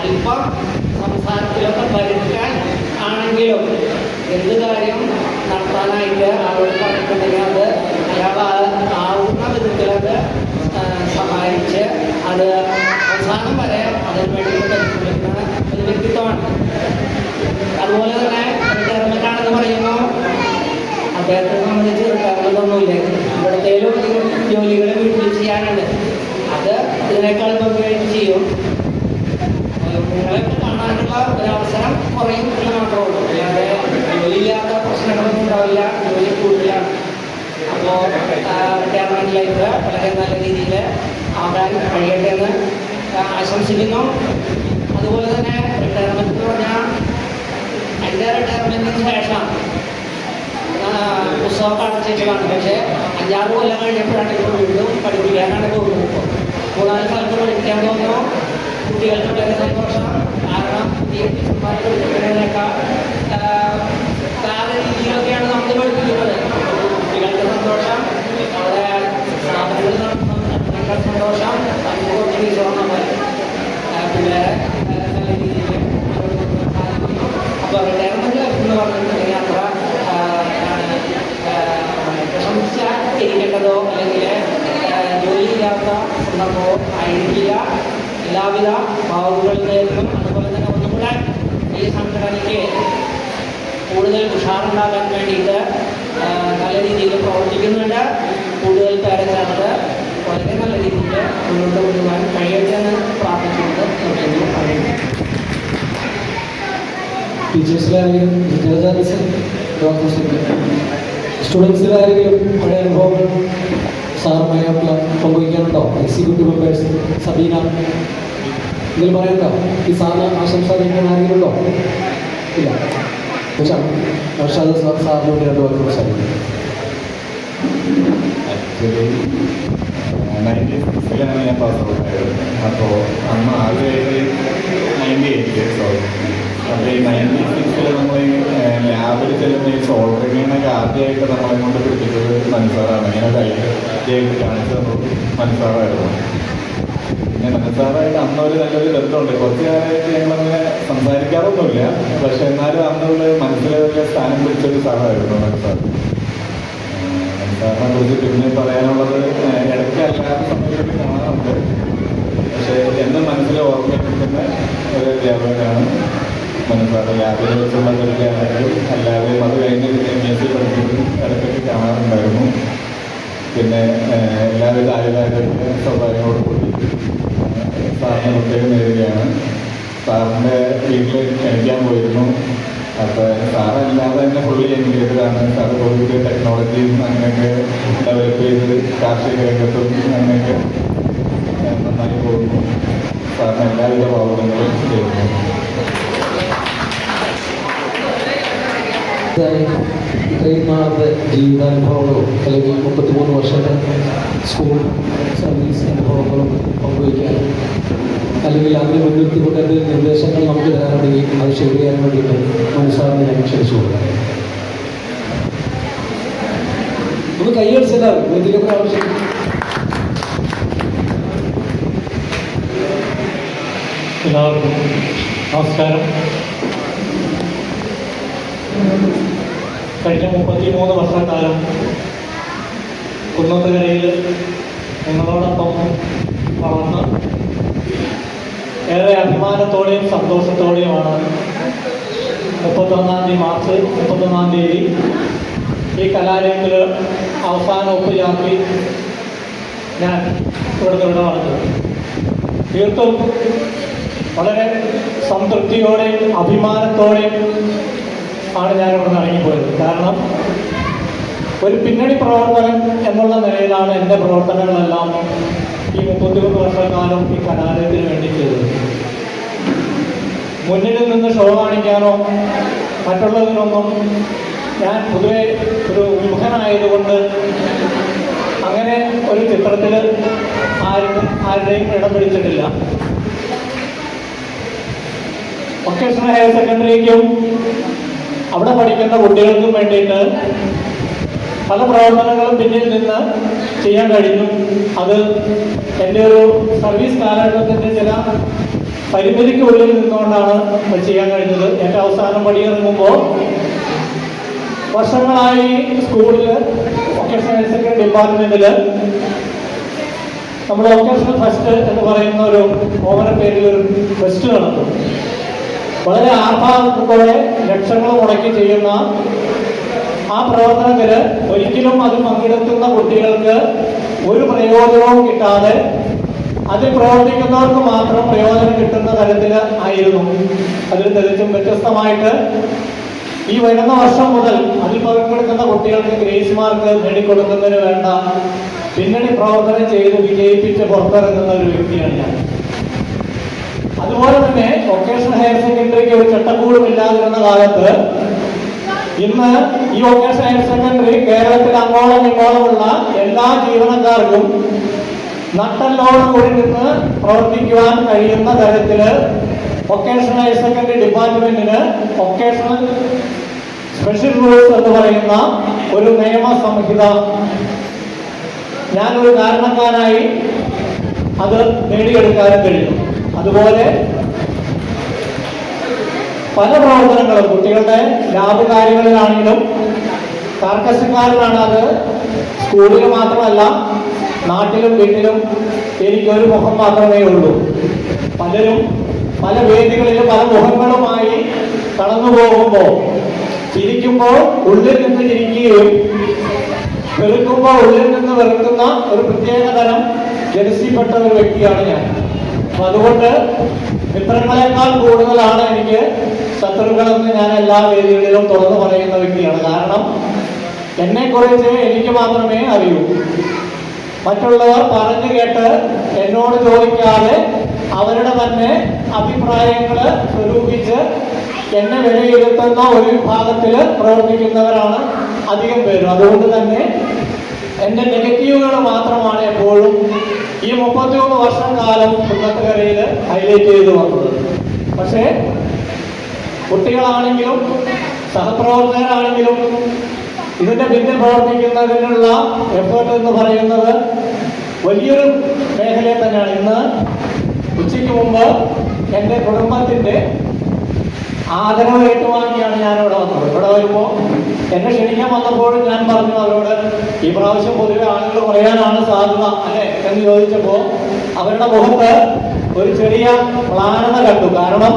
അല്പം സംസാരത്തിലൊക്കെ പരിക്കാൻ ആണെങ്കിലും എന്ത് കാര്യം നടത്താനായിട്ട് ആളോട് പറഞ്ഞിട്ടുണ്ടെങ്കിൽ അത് അയാൾ ആവുന്ന വിധത്തിലത് സഹായിച്ച് അത് അവസാനം വരെ അതിന് വേണ്ടിയിട്ട് പരിശ്രമിക്കുന്ന ഒരു വ്യക്തിത്വമാണ്. അതുപോലെ തന്നെ റിട്ടയർമെൻ്റാണെന്ന് പറയുമ്പോൾ അദ്ദേഹത്തെ സംബന്ധിച്ച് റിട്ടയർമെൻ്റൊന്നുമില്ല. ഇവിടത്തേലും ജോലികൾ വീട്ടിൽ ചെയ്യാനുണ്ട്. അത് ഇതിനേക്കാൾ ഭംഗിയായിട്ട് ചെയ്യും. നിങ്ങളെയൊക്കെ കാണാനുള്ള ഒരവസരം കുറയും എന്ന് മാത്രമേ ഉള്ളൂ. അല്ലാതെ ജോലിയില്ലാത്ത പ്രശ്നങ്ങളൊന്നും ഉണ്ടാവില്ല. ജോലി കൂടുതലാണ്. അപ്പോൾ റിട്ടയർമെൻറ്റ് ലൈഫ് വളരെ നല്ല രീതിയിൽ ആകാൻ കഴിയട്ടെ എന്ന് ആശംസിക്കുന്നു. അതുപോലെ തന്നെ റിട്ടയർമെൻറ്റ് എന്ന് പറഞ്ഞാൽ എൻ്റെ റിട്ടയർമെൻറ്റിന് ശേഷം പുസ്തകമൊക്കെ അടച്ചിട്ടാണ്. പക്ഷേ 5-6 കൊല്ലം കഴിഞ്ഞപ്പോഴാണ് ഇപ്പോൾ വീണ്ടും പഠിപ്പിക്കാനാണ് പോകുന്നത്. ഇപ്പോൾ 4 സ്ഥലത്ത് പഠിപ്പിക്കാൻ പോകുന്നു. കുട്ടികൾക്ക് വളരെ സന്തോഷം. കാരണം പുതിയ ടീച്ചർമാർ പഠിപ്പിക്കുന്നതിനേക്കാൾ വേറെ രീതിയിലൊക്കെയാണ് നമ്മൾ പഠിപ്പിക്കുന്നത്. കുട്ടികൾക്ക് സന്തോഷം, അവിടെ സ്ഥാപനങ്ങളിൽ നടത്തുന്നതിനേക്കാൾ സന്തോഷം. കുറച്ച് ടീച്ചറും നമ്മൾ പിള്ളേരെ നല്ല രീതിയിൽ സാധിക്കുന്നു. അപ്പോൾ റിട്ടയർമെൻറ്റ് ലൈഫ് എന്ന് പറഞ്ഞിട്ടുണ്ടെങ്കിൽ അത്ര പ്രശംസിച്ചിരിക്കേണ്ടതോ അല്ലെങ്കിൽ ജോലിയില്ലാത്ത സന്ദർഭമോ ആയിരിക്കില്ല. എല്ലാവിധ ഭാവുകളിൽ നിന്നും അതുപോലെ തന്നെ ഒന്നുകൂടെ ഈ സംഘടനയ്ക്ക് കൂടുതൽ ഉഷാറുണ്ടാകാൻ വേണ്ടിയിട്ട് നല്ല രീതിയിൽ പ്രവർത്തിക്കുന്നുണ്ട്. കൂടുതൽ പേരെ ചേർത്ത് വളരെ നല്ല രീതിയിൽ മുന്നോട്ട് കൊണ്ടുപോകാൻ കഴിയട്ടെ എന്ന് പ്രാർത്ഥിച്ചുകൊണ്ട് നിർത്തുന്നു. ടീച്ചേഴ്സിലാരെങ്കിലും സ്റ്റുഡൻസിലാരെങ്കിലും പഴയ അനുഭവങ്ങൾ സാറുമായിട്ടുള്ള പങ്കുവയ്ക്കാനുണ്ടോ? എക്സിക്യൂട്ടീവ് മെമ്പേഴ്സ് സബീന ഇതിൽ പറയണ്ടോ? ഈ സാറിന് ആശംസ അറിയിക്കാൻ ആരെങ്കിലും ഉണ്ടോ? ഇല്ല. നൗഷാദ് സാറിനോട് 2 വാക്ക് സംസാരിക്കും. ആക്ച്വലി 96-ലാണ് ഞാൻ പാസ് ഔട്ട് ആയത്. അപ്പോൾ അന്ന് ആദ്യമായിട്ട് 98 സോറി. അപ്പോൾ ഈ 96-ൽ നമ്മൾ ലാബിൽ ചെല്ലുന്ന ഈ സോൾഡറിങ്ങിനൊക്കെ ആദ്യമായിട്ട് നമ്മളെ കൊണ്ട് പിടിപ്പിച്ചത് മനസ്സാറാണ്. ഇങ്ങനെ കൈയിട്ട് കാണിച്ചു തന്നത് മനസ്സാറായിരുന്നു. പിന്നെ മനസ്സാറായിട്ട് അന്നൊരു നല്ലൊരു ബന്ധമുണ്ട്. കുറച്ച് കാലമായിട്ട് ഞങ്ങളങ്ങനെ സംസാരിക്കാറൊന്നുമില്ല. പക്ഷെ എന്നാലും അന്നുള്ള മനസ്സിലെ വലിയ സ്ഥാനം പിടിച്ചൊരു സാറായിരുന്നു മനസ്സാർ. മനസ്സാറിനെ കുറിച്ച് പിന്നെ പറയാനുള്ളത് ഇടയ്ക്ക് അല്ലാത്ത സമയത്ത് കാണാറുണ്ട്. പക്ഷേ എന്നും മനസ്സിൽ ഓർമ്മിപ്പിക്കുന്ന ഒരു അധ്യാപകനാണ് മനസ്സാർ. ലാബിൽ വെച്ചുള്ള പരിചയമാണെങ്കിലും അല്ലാതെ അത് കഴിഞ്ഞ് MSc പഠിപ്പിക്കും ഇടയ്ക്കൊക്കെ കാണാറുണ്ടായിരുന്നു. പിന്നെ എല്ലാവിധ ആയുധാരോഗ്യ സൗകര്യങ്ങളോടുകൂടി സാറിന് പ്രത്യേകം നേരുകയാണ്. സാറിൻ്റെ വീട്ടിൽ ക്ഷണിക്കാൻ പോയിരുന്നു. അപ്പോൾ സാറല്ലാതെ തന്നെ ഫുള്ളി എൻഗേജാണ്. സാറ് പുതിയ ടെക്നോളജിയും അങ്ങനെയൊക്കെ ഡെവലപ്പ് ചെയ്ത് കാർഷിക രംഗത്തും അങ്ങനെയൊക്കെ നന്നായി പോകുന്നു. സാറിന് എല്ലാവിധ ഭാവങ്ങളും ചെയ്യുന്നു. ഇത്രയും നാളത്തെ ജീവിതാനുഭവങ്ങളോ അല്ലെങ്കിൽ 33 വർഷത്തെ സ്കൂൾ സർവീസ് അനുഭവങ്ങളും പങ്കുവയ്ക്കാനും അല്ലെങ്കിൽ അതിന് മുൻനിർത്തിക്കൊണ്ട് എന്തെങ്കിലും നിർദ്ദേശങ്ങൾ നമുക്ക് തരാനുണ്ടെങ്കിൽ അത് ഷെയർ ചെയ്യാൻ വേണ്ടിയിട്ട് മനസ്സാറിനെ ഞാൻ ക്ഷണിച്ചു കൊടുക്കാം. ഒന്ന് കൈയടിച്ചെല്ലാവരും വേദിയിലൊക്കെ ആവശ്യം. എല്ലാവർക്കും നമസ്കാരം. കഴിഞ്ഞ 33 വർഷക്കാലം കുന്നത്തുകരയിൽ നിങ്ങളോടൊപ്പം വളർന്ന് ഏറെ അഭിമാനത്തോടെയും സന്തോഷത്തോടെയുമാണ് 31 തീയതി ഈ കലാലയത്തിൽ അവസാന ഒപ്പ് ചാർത്തി ഞാൻ ഇവിടുത്തെ വിടവാണത്. തീർത്തും വളരെ സംതൃപ്തിയോടെയും അഭിമാനത്തോടെയും ആണ് ഞാനിവിടെ നിന്ന് ഇറങ്ങിപ്പോയത്. കാരണം ഒരു പിന്നണി പ്രവർത്തകൻ എന്നുള്ള നിലയിലാണ് എൻ്റെ പ്രവർത്തനങ്ങളെല്ലാം ഈ 33 വർഷക്കാലം ഈ കലാലയത്തിന് വേണ്ടി ചെയ്തത്. മുന്നിൽ നിന്ന് ഷോ കാണിക്കാനോ മറ്റുള്ളതിനൊന്നും ഞാൻ പൊതുവെ ഒരു വിമുഖനായതുകൊണ്ട് അങ്ങനെ ഒരു ചിത്രത്തിൽ ആരുടെയും ഇടം പിടിച്ചിട്ടില്ല. വൊക്കേഷണൽ ഹയർ സെക്കൻഡറിക്കും അവിടെ പഠിക്കുന്ന കുട്ടികൾക്കും വേണ്ടിയിട്ട് പല പ്രവർത്തനങ്ങളും പിന്നിൽ നിന്ന് ചെയ്യാൻ കഴിഞ്ഞു. അത് എൻ്റെ ഒരു സർവീസ് കാലഘട്ടത്തിൻ്റെ ചില പരിമിതിക്കുള്ളിൽ നിന്നുകൊണ്ടാണ് ചെയ്യാൻ കഴിഞ്ഞത്. എൻ്റെ അവസാനം പടിയിറങ്ങുമ്പോൾ വർഷങ്ങളായി സ്കൂളിൽ വൊക്കേഷണൽ ഹയർ സെക്കൻഡറി ഡിപ്പാർട്ട്മെൻറ്റിൽ നമ്മൾ വൊക്കേഷണൽ ഫെസ്റ്റ് എന്ന് പറയുന്ന ഒരു ഓമന പേരിൽ ഒരു ഫെസ്റ്റ് നടത്തും. വളരെ ആർഭാടത്തോടെ ലക്ഷങ്ങൾ മുടക്കി ചെയ്യുന്ന ആ പ്രവർത്തനത്തിൽ ഒരിക്കലും അത് പങ്കെടുക്കുന്ന കുട്ടികൾക്ക് ഒരു പ്രയോജനവും കിട്ടാതെ അതിൽ പ്രവർത്തിക്കുന്നവർക്ക് മാത്രം പ്രയോജനം കിട്ടുന്ന തരത്തിൽ ആയിരുന്നു. അതിൽ തികച്ചും വ്യത്യസ്തമായിട്ട് ഈ വരുന്ന വർഷം മുതൽ അതിൽ പങ്കെടുക്കുന്ന കുട്ടികൾക്ക് ഗ്രേസ് മാർക്ക് നേടിക്കൊടുക്കുന്നതിന് വേണ്ട പിന്നണി പ്രവർത്തനം ചെയ്ത് വിജയിപ്പിച്ച് പുറത്തിറങ്ങുന്ന ഒരു വ്യക്തിയാണ് ഞാൻ. അതുപോലെ തന്നെ വൊക്കേഷണൽ ഹയർ സെക്കൻഡറിക്ക് ഒരു ചട്ടക്കൂടും ഇല്ലാതിരുന്ന കാലത്ത് ഇന്ന് ഈ വൊക്കേഷണൽ ഹയർ സെക്കൻഡറി കേരളത്തിൽ അങ്ങോളം ഇങ്ങോളമുള്ള എല്ലാ ജീവനക്കാർക്കും നട്ടല്ലോടുകൂടി നിന്ന് പ്രവർത്തിക്കുവാൻ കഴിയുന്ന തരത്തിൽ വൊക്കേഷണൽ ഹയർ സെക്കൻഡറി ഡിപ്പാർട്ട്മെന്റിന് വൊക്കേഷണൽ സ്പെഷ്യൽ റൂൾസ് എന്ന് പറയുന്ന ഒരു നിയമ സംഹിത ഞാനൊരു കാരണക്കാരായി അത് നേടിയെടുക്കാനും കഴിയും. അതുപോലെ പല പ്രവർത്തനങ്ങളും കുട്ടികളുടെ ലാബ് കാര്യങ്ങളിലാണെങ്കിലും കാർക്കശക്കാരനാണ്. അത് സ്കൂളിൽ മാത്രമല്ല നാട്ടിലും വീട്ടിലും എനിക്കൊരു മുഖം മാത്രമേ ഉള്ളൂ. പലരും പല വേദികളിലും പല മുഖങ്ങളുമായി കടന്നു പോകുമ്പോൾ ചിരിക്കുമ്പോൾ ഉള്ളിൽ നിന്ന് ചിരിക്കുകയും വെറുക്കുമ്പോൾ ഉള്ളിൽ നിന്ന് വെറുക്കുന്ന ഒരു പ്രത്യേക തരം ജനസിൽപ്പെട്ട ഒരു വ്യക്തിയാണ് ഞാൻ. അപ്പം അതുകൊണ്ട് മിത്രങ്ങളെക്കാൾ കൂടുതലാണ് എനിക്ക് ശത്രുക്കളെന്ന് ഞാൻ എല്ലാ വേദികളിലും തുറന്നു പറയുന്ന വ്യക്തിയാണ്. കാരണം എന്നെക്കുറിച്ച് എനിക്ക് മാത്രമേ അറിയൂ. മറ്റുള്ളവർ പറഞ്ഞു കേട്ട് എന്നോട് ചോദിക്കാതെ അവരുടെ തന്നെ അഭിപ്രായങ്ങൾ സ്വരൂപിച്ച് എന്നെ വിലയിരുത്തുന്ന ഒരു വിഭാഗത്തിൽ പ്രവർത്തിക്കുന്നവരാണ് അധികം പേരും. അതുകൊണ്ട് തന്നെ എൻ്റെ നെഗറ്റീവുകൾ മാത്രമാണ് എപ്പോഴും ഈ 33 വർഷം കാലം കുന്നത്തുകരയിൽ ഹൈലൈറ്റ് ചെയ്തു വന്നത്. പക്ഷേ കുട്ടികളാണെങ്കിലും സഹപ്രവർത്തകരാണെങ്കിലും ഇതിൻ്റെ പിന്നിൽ പ്രവർത്തിക്കുന്നതിനുള്ള എഫേർട്ട് എന്ന് പറയുന്നത് വലിയൊരു മേഖലയിൽ തന്നെയാണ്. ഇന്ന് ഉച്ചയ്ക്ക് മുമ്പ് എൻ്റെ കുടുംബത്തിൻ്റെ ആദരവ് ഏറ്റുവാങ്ങിയാണ് ഞാനിവിടെ വന്നത്. ഇവിടെ വരുമ്പോൾ എന്നെ ക്ഷണിക്കാൻ വന്നപ്പോഴും ഞാൻ പറഞ്ഞു അവരോട്, ഈ പ്രാവശ്യം പൊതുവെ ആളുകൾ പറയാനാണ് സാധ്യത അല്ലേ എന്ന് ചോദിച്ചപ്പോൾ അവരുടെ മുഖത്ത് ഒരു ചെറിയ പ്ലാനത കണ്ടു. കാരണം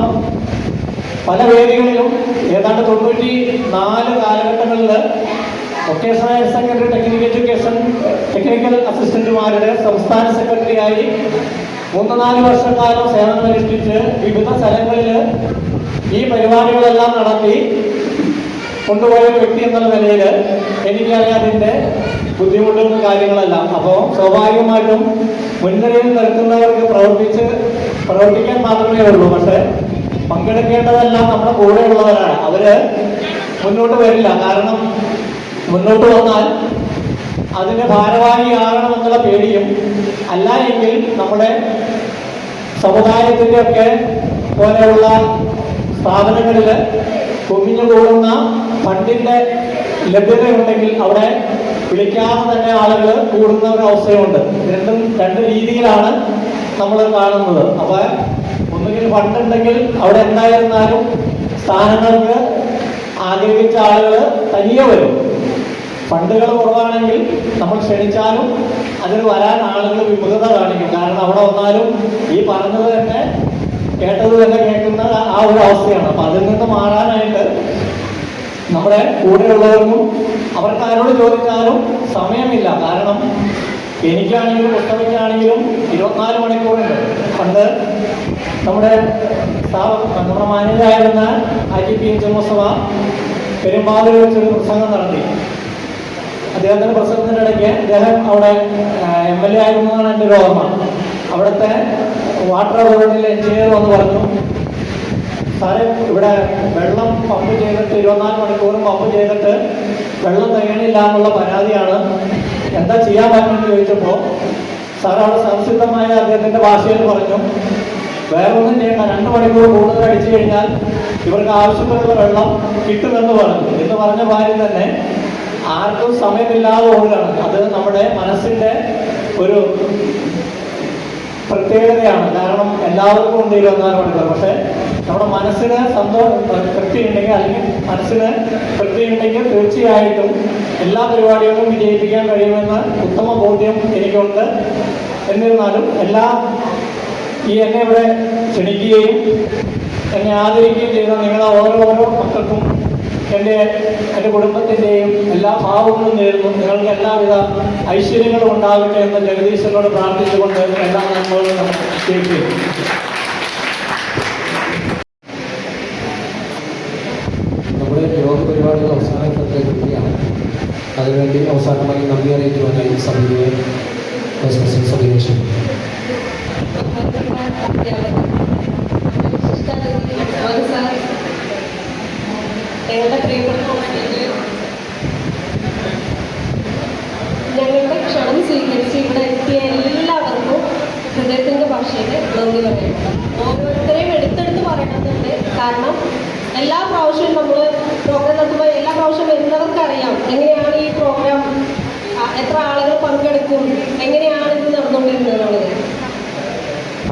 പല വേദികളിലും ഏതാണ്ട് 94 കാലഘട്ടങ്ങളിൽ വൊക്കേഷണൽ ഹയർ സെക്കൻഡറി ടെക്നിക്കൽ അസിസ്റ്റന്റുമാരുടെ സംസ്ഥാന സെക്രട്ടറിയായി 3-4 വർഷക്കാലം സേവനമനുഷ്ഠിച്ച് വിവിധ സ്ഥലങ്ങളിൽ ഈ പരിപാടികളെല്ലാം നടത്തി കൊണ്ടുപോയ വ്യക്തി എന്നുള്ള നിലയിൽ എനിക്കറിയാതിൻ്റെ ബുദ്ധിമുട്ടും കാര്യങ്ങളെല്ലാം. അപ്പോൾ സ്വാഭാവികമായിട്ടും മുൻനിരയിൽ നിൽക്കുന്നവർക്ക് പ്രവർത്തിക്കാൻ മാത്രമേ ഉള്ളൂ. പക്ഷെ പങ്കെടുക്കേണ്ടതെല്ലാം നമ്മുടെ കൂടെയുള്ളവരാണ്. അവര് മുന്നോട്ട് വരില്ല. കാരണം മുന്നോട്ട് വന്നാൽ അതിന് ഭാരവാഹിയാകണമെന്നുള്ള പേടിയും, അല്ല എങ്കിൽ നമ്മുടെ സമുദായത്തിൻ്റെ ഒക്കെ പോലെയുള്ള സ്ഥാപനങ്ങളിൽ കുമിഞ്ഞു കൂടുന്ന ഫണ്ടിൻ്റെ ലഭ്യതയുണ്ടെങ്കിൽ അവിടെ വിളിക്കാതെ തന്നെ ആളുകൾ കൂടുന്ന ഒരു അവസ്ഥയുണ്ട്. രണ്ട് രീതിയിലാണ് നമ്മൾ കാണുന്നത്. അപ്പോൾ ഒന്നുകിൽ ഫണ്ടുണ്ടെങ്കിൽ അവിടെ എന്തായിരുന്നാലും സ്ഥാനങ്ങൾക്ക് ആഗ്രഹിച്ച ആളുകൾ തനിയെ വരും. ഫണ്ടുകൾ കുറവാണെങ്കിൽ നമ്മൾ ക്ഷണിച്ചാലും അതിന് വരാൻ ആളുകൾ വിമുഖത കാണിക്കും. കാരണം അവിടെ വന്നാലും ഈ പറഞ്ഞത് തന്നെ കേട്ടത് തന്നെ കേൾക്കുന്ന ആ ഒരു അവസ്ഥയാണ്. അപ്പം അതിൽ നിന്ന് മാറാനായിട്ട് നമ്മുടെ കൂടെയുള്ളവർക്കും അവർക്ക് ആരോട് ചോദിച്ചാലും സമയമില്ല. കാരണം എനിക്കാണെങ്കിലും പുസ്തകത്തിനാണെങ്കിലും 24 മണിക്കൂറുണ്ട്. പണ്ട് നമ്മുടെ മാനേജായിരുന്ന IGP മുസ്തഫ പെരുമ്പാവൂരിൽ വെച്ചൊരു പ്രസംഗം നടത്തി. അദ്ദേഹത്തിൻ്റെ പ്രസംഗത്തിൻ്റെ ഇടയ്ക്ക് അദ്ദേഹം അവിടെ MLA ആയിരുന്നതാണ് എൻ്റെ ഒരു ഓർമ്മ. അവിടുത്തെ വാട്ടർ അതോറിറ്റിയിലെ എഞ്ചിനീയർ വന്ന് പറഞ്ഞു, സാറേ ഇവിടെ വെള്ളം പമ്പ് ചെയ്തിട്ട് 24 മണിക്കൂറും പമ്പ് ചെയ്തിട്ട് വെള്ളം തികയണില്ല എന്നുള്ള പരാതിയാണ്, എന്താ ചെയ്യാൻ പറ്റുമെന്ന് ചോദിച്ചപ്പോൾ സാർ അവിടെ സംസിദ്ധമായ അദ്ദേഹത്തിൻ്റെ ഭാഷയിൽ പറഞ്ഞു, വേറെ ഒന്നും ചെയ്യണ്ട, 2 മണിക്കൂർ കൂടുതൽ അടിച്ചു കഴിഞ്ഞാൽ ഇവർക്ക് ആവശ്യത്തിനുള്ള വെള്ളം കിട്ടുമെന്ന് പറഞ്ഞു. എന്ന് പറഞ്ഞ കാര്യം തന്നെ ആർക്കും സമയമില്ലാതെ ഓടുകയാണ്. അത് നമ്മുടെ മനസ്സിൻ്റെ ഒരു പ്രത്യേകതയാണ്. കാരണം എല്ലാവർക്കും ഉണ്ട് 24 മണിക്കൂർ. പക്ഷേ നമ്മുടെ മനസ്സിന് തൃപ്തിയുണ്ടെങ്കിൽ, അല്ലെങ്കിൽ മനസ്സിന് തൃപ്തിയുണ്ടെങ്കിൽ തീർച്ചയായിട്ടും എല്ലാ പരിപാടികളും വിജയിപ്പിക്കാൻ കഴിയുമെന്ന ഉത്തമ ബോധ്യം എനിക്കുണ്ട്. എന്നിരുന്നാലും എന്നെ ഇവിടെ ക്ഷണിക്കുകയും എന്നെ ആദരിക്കുകയും ചെയ്ത നിങ്ങളെ ഓരോ മക്കൾക്കും എൻ്റെ കുടുംബത്തിൻ്റെയും എല്ലാ ഭാവങ്ങളും നേരുന്നു. നിങ്ങൾക്ക് എല്ലാവിധ ഐശ്വര്യങ്ങളും ഉണ്ടാകട്ടെ എന്ന് ജഗദീശനോട് പ്രാർത്ഥിച്ചുകൊണ്ട് എല്ലാ നന്മകളും നമുക്ക് കേൾക്കുകയും. നമ്മുടെ യോഗ പരിപാടികൾ അവസാനഘട്ടത്തിലെത്തുകയാണ്. അതിനുവേണ്ടി അവസാനമായി നന്ദി അറിയിക്കുവാനായി സമിതിയെ വൈസ് പ്രസിഡന്റ് സഭയിലേക്ക് ഞങ്ങളുടെ പ്രിയപ്പെട്ട ഞങ്ങളുടെ ക്ഷണം സ്വീകരിച്ച് ഇവിടെ എത്തിയ എല്ലാവർക്കും ഹൃദയത്തിൻ്റെ ഭാഷയിൽ നന്ദി പറയണം. ഓരോരുത്തരെയും എടുത്തെടുത്ത് പറയണമെന്നുണ്ട്. കാരണം എല്ലാ പ്രാവശ്യവും നമ്മൾ പ്രോഗ്രാം നടത്തുമ്പോൾ എല്ലാ പ്രാവശ്യം വരുന്നവർക്കറിയാം എങ്ങനെയാണ് ഈ പ്രോഗ്രാം, എത്ര ആളുകൾ പങ്കെടുക്കും, എങ്ങനെയാണ് ഇത് നടന്നുകൊണ്ടിരുന്നത് എന്നുള്ളത്.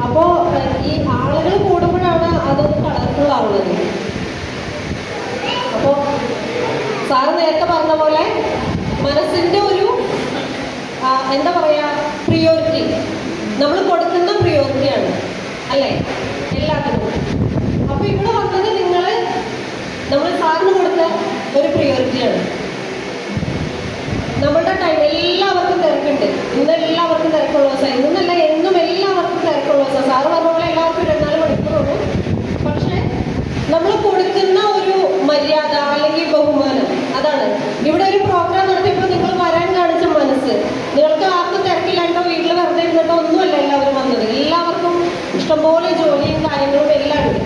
അപ്പോൾ ഈ ആളുകൾ കൂടുമ്പോഴാണ് അതൊന്ന് കളർഫുൾ ആവുന്നത്. അപ്പോൾ സാറ് നേരത്തെ പറഞ്ഞ പോലെ മനസ്സിൻ്റെ ഒരു എന്താ പറയുക, പ്രിയോറിറ്റി നമ്മൾ കൊടുക്കുന്ന പ്രിയോറിറ്റിയാണ് അല്ലേ എല്ലാത്തിനും. അപ്പോൾ ഇവിടെ വന്നത് നമ്മൾ സാറിന് കൊടുത്ത ഒരു പ്രിയോറിറ്റിയാണ്. നമ്മളുടെ ടൈം എല്ലാവർക്കും തിരക്കുണ്ട്. ഇന്ന് എല്ലാവർക്കും തിരക്കുള്ള ദിവസം, ഇന്നല്ല എന്നും എല്ലാവർക്കും തിരക്കുള്ള ദിവസം. സാറ് പറഞ്ഞ പോലെ എല്ലാവർക്കും 24 മണിക്കൂറുള്ളൂ. പക്ഷേ നമ്മൾ കൊടുക്കുന്ന ഒരു മര്യാദ അല്ലെങ്കിൽ ബഹുമാനം, അതാണ്. ഇവിടെ ഒരു പ്രോഗ്രാം നടത്തിയപ്പോൾ നിങ്ങൾ വരാൻ കാണിച്ച മനസ്സ്, നിങ്ങൾക്ക് ആർക്കും തിരക്കില്ലാണ്ടോ വീട്ടിൽ വെറുതെ ഇരുന്നിട്ടോ ഒന്നുമല്ല എല്ലാവരും വന്നത്. എല്ലാവർക്കും ഇഷ്ടംപോലെ ജോലിയും കാര്യങ്ങളും എല്ലാം ഉണ്ട്.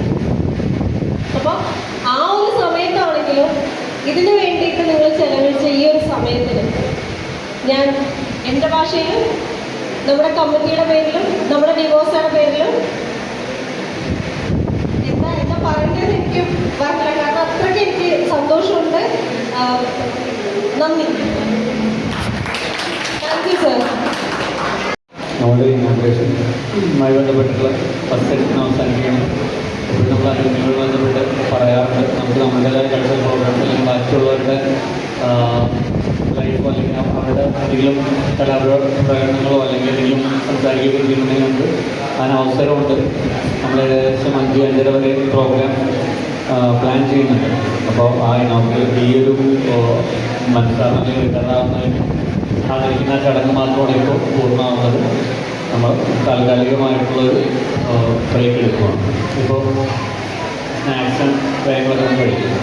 അപ്പോൾ ആ ഒരു സമയത്താണെങ്കിലും ഇതിനു വേണ്ടിയിട്ട് നിങ്ങൾ ചെലവഴിച്ച ഈ ഒരു സമയത്തിന് ഞാൻ എൻ്റെ ഭാഷയിലും നമ്മുടെ കമ്മിറ്റിയുടെ പേരിലും നമ്മുടെ ഡിവോഴ്സുടെ പേരിലും എന്താ പറയുന്നത് എനിക്ക് പറഞ്ഞില്ല. കാരണം അത്രയ്ക്ക് എനിക്ക് സന്തോഷമുണ്ട്. നന്ദി. Thank you sir. നമ്മുടെ ഇനോഗ്രേഷനുമായി ബന്ധപ്പെട്ടുള്ള ഫസ്റ്റ് സെഷൻ അവസാനിക്കുകയാണ്. ഇപ്പോൾ നമ്മൾ അതിഥികളുമായി ബന്ധപ്പെട്ട് പറയാറുണ്ട്, നമുക്ക് നമ്മുടേതായ കൾച്ചറൽ പ്രോഗ്രാംസ് അല്ലെങ്കിൽ ബാക്കിയുള്ളവരുടെ ലൈഫോ അല്ലെങ്കിൽ അവരുടെ എന്തെങ്കിലും കലാപ്രകടനങ്ങളോ അല്ലെങ്കിൽ എന്തെങ്കിലും സംസാരിക്കുകയോ ചെയ്യുന്നുണ്ടെങ്കിൽ നമുക്ക് അതിന് അവസരമുണ്ട്. നമ്മൾ ഏകദേശം 5-5:30 വരെ പ്രോഗ്രാം പ്ലാൻ ചെയ്യുന്നുണ്ട്. അപ്പോൾ ആ ഇനോഗ്രേഷൻ ഈ ഒരു മനസ്സിലാവുന്ന അല്ലെങ്കിൽ റിട്ടയറാവുന്നതിന് ആദരിക്കുന്ന ചടങ്ങ് മാത്രമാണ് ഇപ്പോൾ പൂർണ്ണമാവുന്നത്. നമ്മൾ താൽക്കാലികമായിട്ടുള്ളൊരു ബ്രേക്ക് എടുക്കുകയാണ്. ഇപ്പോൾ സ്നാക്സും കാര്യങ്ങളൊക്കെ കഴിക്കും.